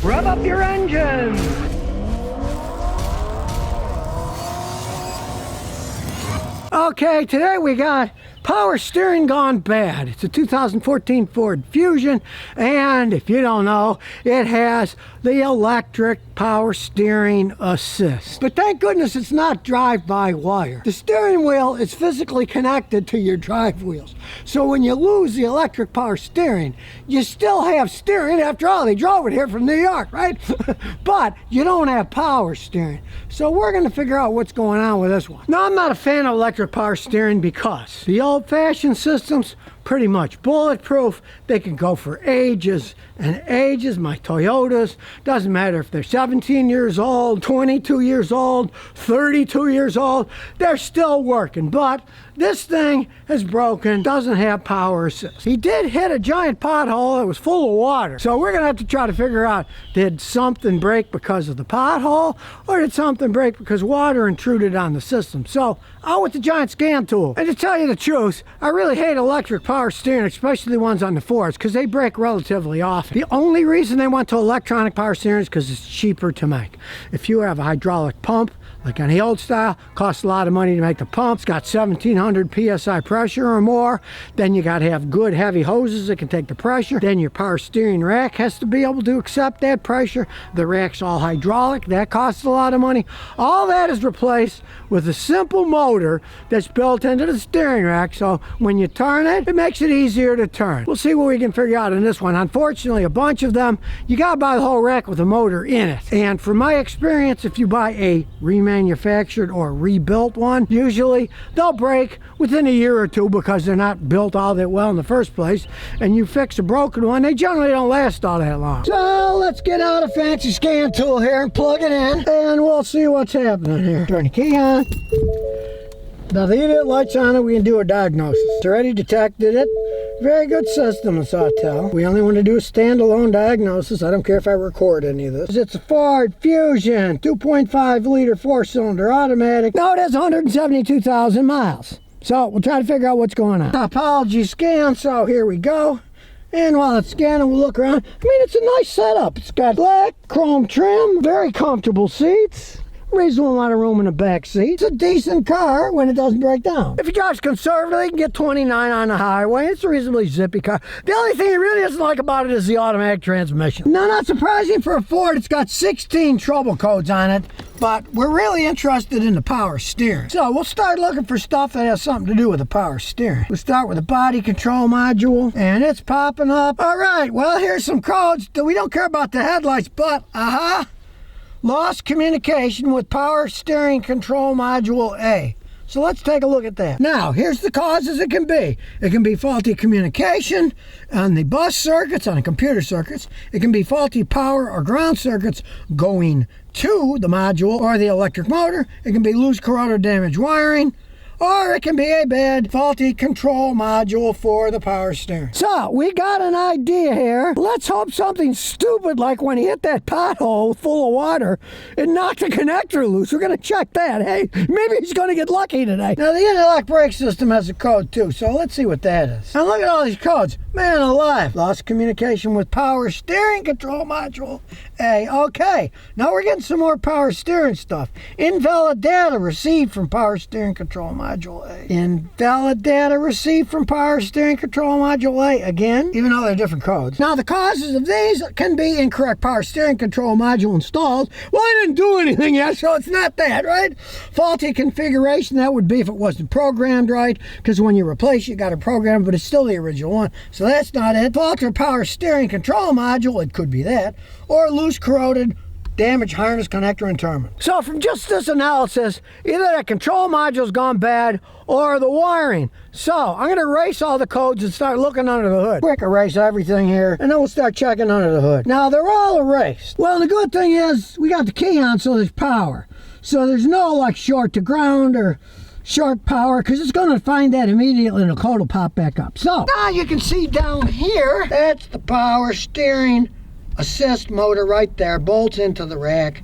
Rev up your engines. Okay, today we got power steering gone bad. It's a 2014 Ford Fusion, and if you don't know, it has the electric power steering assist. But thank goodness it's not drive-by-wire. The steering wheel is physically connected to your drive wheels. So when you lose the electric power steering, you still have steering. After all, they drove it here from New York, right? But you don't have power steering. So we're going to figure out what's going on with this one. Now, I'm not a fan of electric power steering because the old-fashioned systems pretty much bulletproof. They can go for ages and ages. My Toyotas, doesn't matter if they're 17 years old, 22 years old, 32 years old, they're still working. But this thing is broken, doesn't have power assist. He did hit a giant pothole that was full of water. So we're gonna have to try to figure out, did something break because of the pothole, or did something break because water intruded on the system? So out with the giant scan tool. And to tell you the truth, I really hate electric power steering, especially the ones on the Fords, because they break relatively often. The only reason they went to electronic power steering is because it's cheaper to make. If you have a hydraulic pump, like on the old style, costs a lot of money to make the pump. It's got 1700 psi pressure or more. Then you got to have good heavy hoses that can take the pressure. Then your power steering rack has to be able to accept that pressure. The rack's all hydraulic. That costs a lot of money. All that is replaced with a simple motor that's built into the steering rack. So when you turn it, it makes it easier to turn. We'll see what we can figure out in this one. Unfortunately, a bunch of them, you got to buy the whole rack with a motor in it. And from my experience, if you buy a remanufactured or rebuilt one, usually they'll break within a year or two because they're not built all that well in the first place. And you fix a broken one, they generally don't last all that long. So let's get out a fancy scan tool here and plug it in, and we'll see what's happening here. Turn the key on. Now the unit light's on it, we can do a diagnosis. It's already detected it. Very good system, as I tell. We only want to do a standalone diagnosis. I don't care if I record any of this. It's a Ford Fusion, 2.5 liter 4-cylinder automatic. Now it has 172,000 miles. So we'll try to figure out what's going on. Topology scan, so here we go. And while it's scanning, we'll look around. I mean, it's a nice setup. It's got black chrome trim, very comfortable seats. Reasonable amount of room in the back seat. It's a decent car when it doesn't break down. If you drive conservatively, you can get 29 on the highway. It's a reasonably zippy car. The only thing he really doesn't like about it is the automatic transmission. Now, not surprising for a Ford, it's got 16 trouble codes on it, but we're really interested in the power steering. So we'll start looking for stuff that has something to do with the power steering. We'll start with the body control module, and it's popping up. All right, well, here's some codes. We don't care about the headlights, but lost communication with power steering control module A. So let's take a look at that. Now, here's the causes it can be. It can be faulty communication on the bus circuits, on the computer circuits. It can be faulty power or ground circuits going to the module or the electric motor. It can be loose, corroded, damaged wiring. Or it can be a bad, faulty control module for the power steering. So, we got an idea here. Let's hope something stupid like when he hit that pothole full of water, it knocked the connector loose. We're going to check that. Hey, maybe he's going to get lucky today. Now, the interlock brake system has a code too, so let's see what that is. Now, look at all these codes. Man alive. Lost communication with power steering control module A. Okay, now we're getting some more power steering stuff. Invalid data received from power steering control module A. Invalid data received from power steering control module A. Again, even though they're different codes. Now the causes of these can be incorrect power steering control module installed. Well, I didn't do anything yet, so it's not that, right? Faulty configuration, that would be if it wasn't programmed right, because when you replace it, you got to program, but it's still the original one. So that's not it. Faulty power steering control module, it could be that. Or loose, corroded, damaged harness connector and terminal. So from just this analysis, either that control module's gone bad or the wiring. So I'm going to erase all the codes and start looking under the hood. Quick erase everything here, and then we'll start checking under the hood. Now they're all erased. Well, the good thing is we got the key on, so there's power. So there's no like short to ground or short power, because it's going to find that immediately and the code will pop back up. So now you can see down here, that's the power steering assist motor right there, bolts into the rack.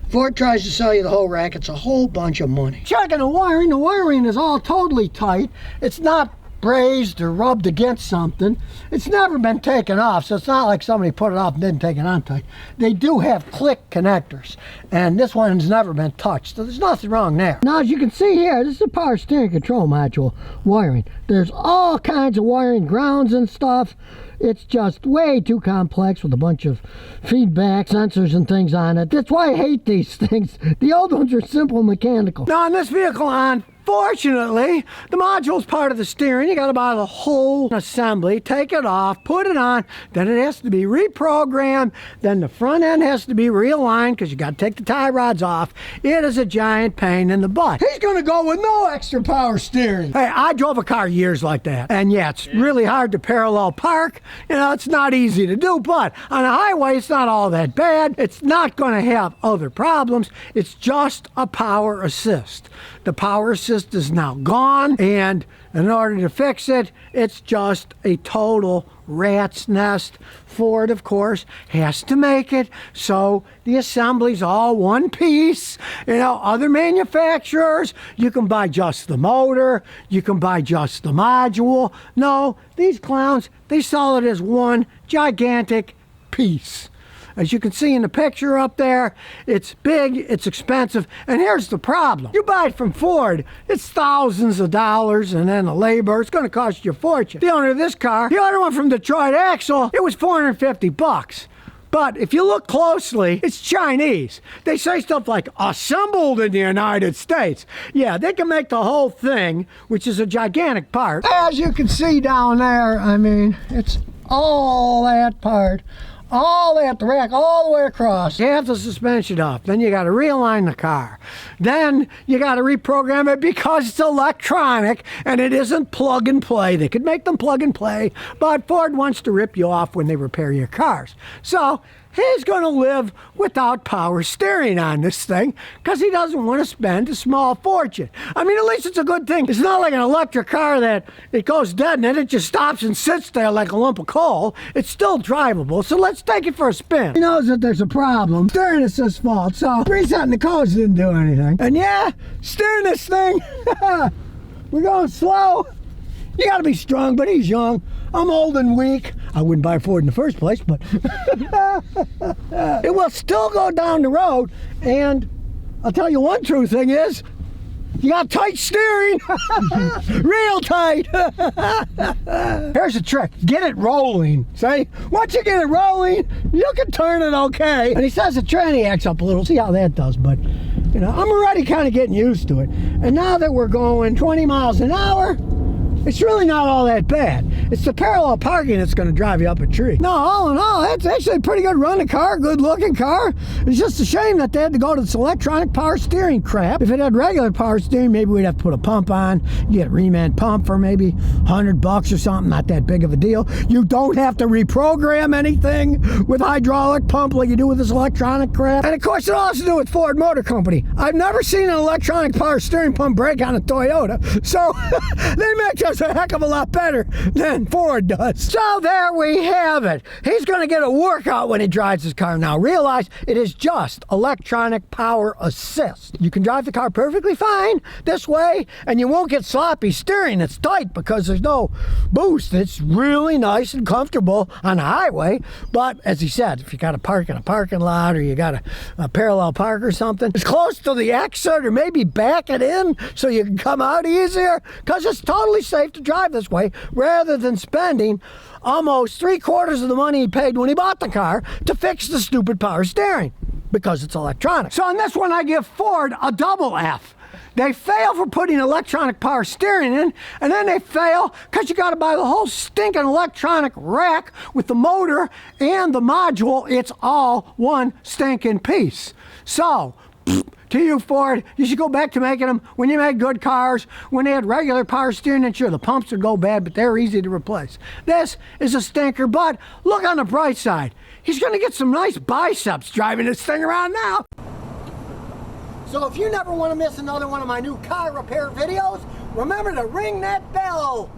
Ford tries to sell you the whole rack. It's a whole bunch of money. Checking the wiring is all totally tight. It's not brazed or rubbed against something. It's never been taken off, so it's not like somebody put it off and didn't take it on tight. They do have click connectors, and this one's never been touched, so there's nothing wrong there. Now, as you can see here, this is a power steering control module wiring. There's all kinds of wiring, grounds and stuff. It's just way too complex with a bunch of feedback sensors and things on it. That's why I hate these things. The old ones are simple mechanical. Now, on this vehicle, unfortunately, the module's part of the steering. You gotta buy the whole assembly, take it off, put it on, then it has to be reprogrammed, then the front end has to be realigned because you gotta take the tie rods off. It is a giant pain in the butt. He's gonna go with no extra power steering. Hey, I drove a car years like that, and yeah, it's really hard to parallel park. You know, it's not easy to do, but on a highway, it's not all that bad. It's not gonna have other problems. It's just a power assist. The power assist is now gone, and in order to fix it, it's just a total rat's nest. Ford, of course, has to make it so the assembly's all one piece. You know, other manufacturers, you can buy just the motor, you can buy just the module. No, these clowns, they sell it as one gigantic piece. As you can see in the picture up there, it's big, it's expensive, and here's the problem. You buy it from Ford, it's thousands of dollars, and then the labor, it's gonna cost you a fortune. The owner of this car, the other one from Detroit Axle, it was 450 bucks. But if you look closely, it's Chinese. They say stuff like, assembled in the United States. Yeah, they can make the whole thing, which is a gigantic part. As you can see down there, I mean, it's all that part. All that, the rack, all the way across. You have the suspension off. Then you got to realign the car. Then you got to reprogram it because it's electronic and it isn't plug and play. They could make them plug and play, but Ford wants to rip you off when they repair your cars. So he's going to live without power steering on this thing because he doesn't want to spend a small fortune. I mean, at least it's a good thing. It's not like an electric car that it goes dead and then it just stops and sits there like a lump of coal. It's still drivable, so let's take it for a spin. He knows that there's a problem. Steering is his fault, so resetting the codes didn't do anything. And yeah, steering this thing, we're going slow. You gotta be strong, but he's young. I'm old and weak. I wouldn't buy a Ford in the first place, but it will still go down the road. And I'll tell you one true thing is, you got tight steering, real tight. Here's the trick, get it rolling, see? Once you get it rolling, you can turn it okay. And he says the tranny acts up a little, see how that does, but you know, I'm already kind of getting used to it. And now that we're going 20 miles an hour, it's really not all that bad. It's the parallel parking that's going to drive you up a tree. No, all in all, it's actually a pretty good running car, good looking car. It's just a shame that they had to go to this electronic power steering crap. If it had regular power steering, maybe we'd have to put a pump on, get a reman pump for maybe $100 or something, not that big of a deal. You don't have to reprogram anything with hydraulic pump like you do with this electronic crap. And of course, it all has to do with Ford Motor Company. I've never seen an electronic power steering pump break on a Toyota, so they make just a heck of a lot better than Ford does. So there we have it. He's going to get a workout when he drives his car now. Realize it is just electronic power assist. You can drive the car perfectly fine this way, and you won't get sloppy steering. It's tight because there's no boost. It's really nice and comfortable on the highway. But as he said, if you got to park in a parking lot or you got a parallel park or something, it's close to the exit or maybe back it in so you can come out easier because it's totally safe to drive this way rather than spending almost 3/4 of the money he paid when he bought the car to fix the stupid power steering because it's electronic. So on this one, I give Ford a double F. They fail for putting electronic power steering in, and then they fail because you got to buy the whole stinking electronic rack with the motor and the module. It's all one stinking piece. So, to you, Ford, you should go back to making them when you made good cars, when they had regular power steering, and sure, the pumps would go bad, but they're easy to replace. This is a stinker, but look on the bright side. He's going to get some nice biceps driving this thing around now. So if you never want to miss another one of my new car repair videos, remember to ring that bell.